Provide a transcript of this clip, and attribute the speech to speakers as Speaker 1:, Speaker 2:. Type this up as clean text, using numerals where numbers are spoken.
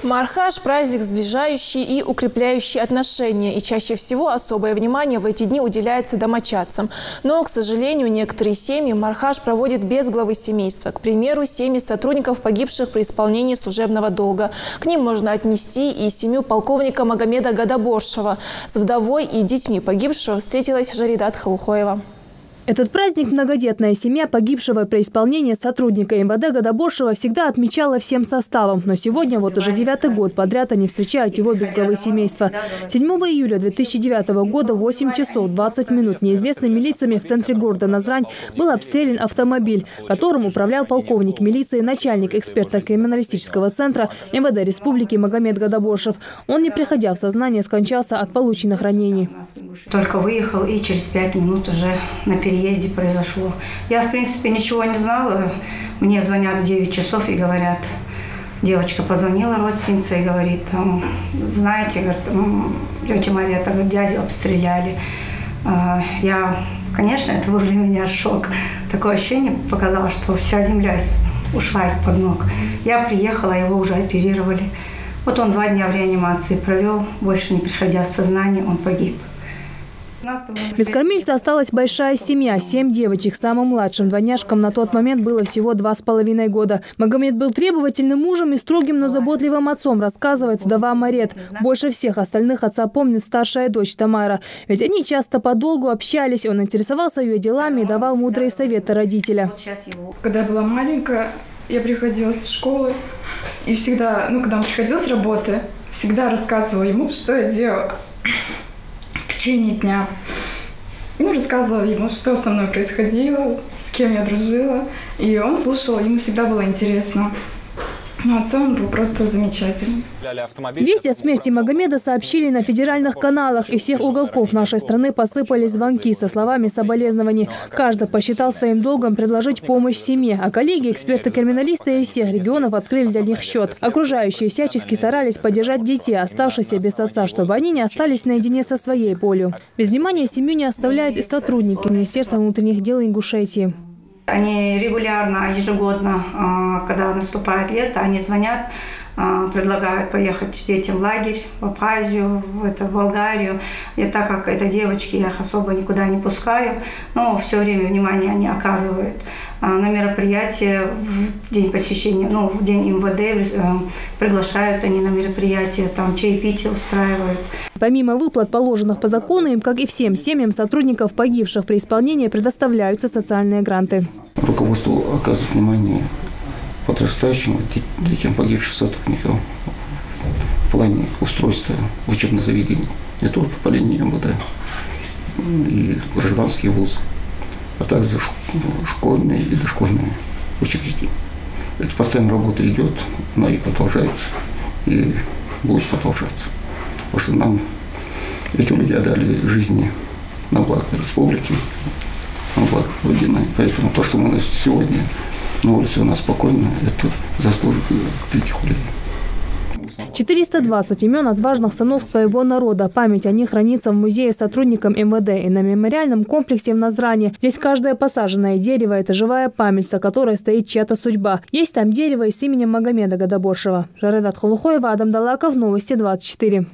Speaker 1: Мархаш – праздник, сближающий и укрепляющий отношения. И чаще всего особое внимание в эти дни уделяется домочадцам. Но, к сожалению, некоторые семьи Мархаш проводят без главы семейства. К примеру, семьи сотрудников, погибших при исполнении служебного долга. К ним можно отнести и семью полковника Магомеда Гадаборшева. С вдовой и детьми погибшего встретилась Жаридат Халухоева.
Speaker 2: Этот праздник многодетная семья погибшего при исполнении сотрудника МВД Гадаборшева всегда отмечала всем составом. Но сегодня вот уже 9-й год подряд они встречают его без главы семейства. 7 июля 2009 года в 8 часов 20 минут неизвестными лицами в центре города Назрань был обстрелян автомобиль, которым управлял полковник милиции, начальник эксперто-криминалистического центра МВД Республики Магомед Гадаборшев. Он, не приходя в сознание, скончался от полученных ранений.
Speaker 3: Только выехал, и через 5 минут уже на переезде произошло. Я, в принципе, ничего не знала. Мне звонят в 9 часов и говорят, девочка позвонила родственница и говорит, знаете, говорит, тетя Мария, дядю обстреляли. Конечно, это был для меня шок. Такое ощущение показалось, что вся земля ушла из-под ног. Я приехала, его уже оперировали. Вот он 2 дня в реанимации провел, больше не приходя в сознание, он погиб.
Speaker 2: Без кормильца осталась большая семья, 7 девочек. Самым младшим двойняшкам на тот момент было всего 2,5 года. Магомед был требовательным мужем и строгим, но заботливым отцом, рассказывает вдова Марет. Больше всех остальных отца помнит старшая дочь Тамара. Ведь они часто подолгу общались, он интересовался ее делами и давал мудрые советы родителя.
Speaker 4: Когда я была маленькая, я приходила с школы и всегда, когда он приходил с работы, всегда рассказывала ему, что я делала в течение дня. Рассказывала ему, что со мной происходило, с кем я дружила. И он слушал, ему всегда было интересно. Отцом он был просто замечательный.
Speaker 2: Вести о смерти Магомеда сообщили на федеральных каналах. Из всех уголков нашей страны посыпались звонки со словами соболезнований. Каждый посчитал своим долгом предложить помощь семье. А коллеги, эксперты-криминалисты из всех регионов открыли для них счет. Окружающие всячески старались поддержать детей, оставшихся без отца, чтобы они не остались наедине со своей болью. Без внимания семью не оставляют и сотрудники Министерства внутренних дел Ингушетии.
Speaker 3: Они регулярно, ежегодно, когда наступает лето, они звонят, предлагают поехать детям в лагерь, в Абхазию, в Болгарию. И так как это девочки, я их особо никуда не пускаю, но все время внимание они оказывают. На мероприятия в день посещения, в день МВД приглашают они на мероприятия, там чаепитие устраивают.
Speaker 2: Помимо выплат, положенных по закону, им, как и всем семьям сотрудников, погибших при исполнении, предоставляются социальные гранты.
Speaker 5: Руководство оказывает внимание подрастающим детям погибших сотрудников в плане устройства учебных заведений, не только по линии МВД и гражданские вузы, а также школьные и дошкольные учреждения. Эта постоянная работа идет, она и продолжается, и будет продолжаться. Потому что нам эти люди отдали жизни на благо республики, на благо Родины. Поэтому то, что мы сегодня на улице у нас спокойно, это заслуга этих людей.
Speaker 2: 420 имен отважных сынов своего народа. Память о них хранится в музее сотрудникам МВД и на мемориальном комплексе в Назране. Здесь каждое посаженное дерево – это живая память, за которой стоит чья-то судьба. Есть там дерево и с именем Магомеда Гадаборшева. Жаридат Халухоева, Адам Далаков, Новости 24.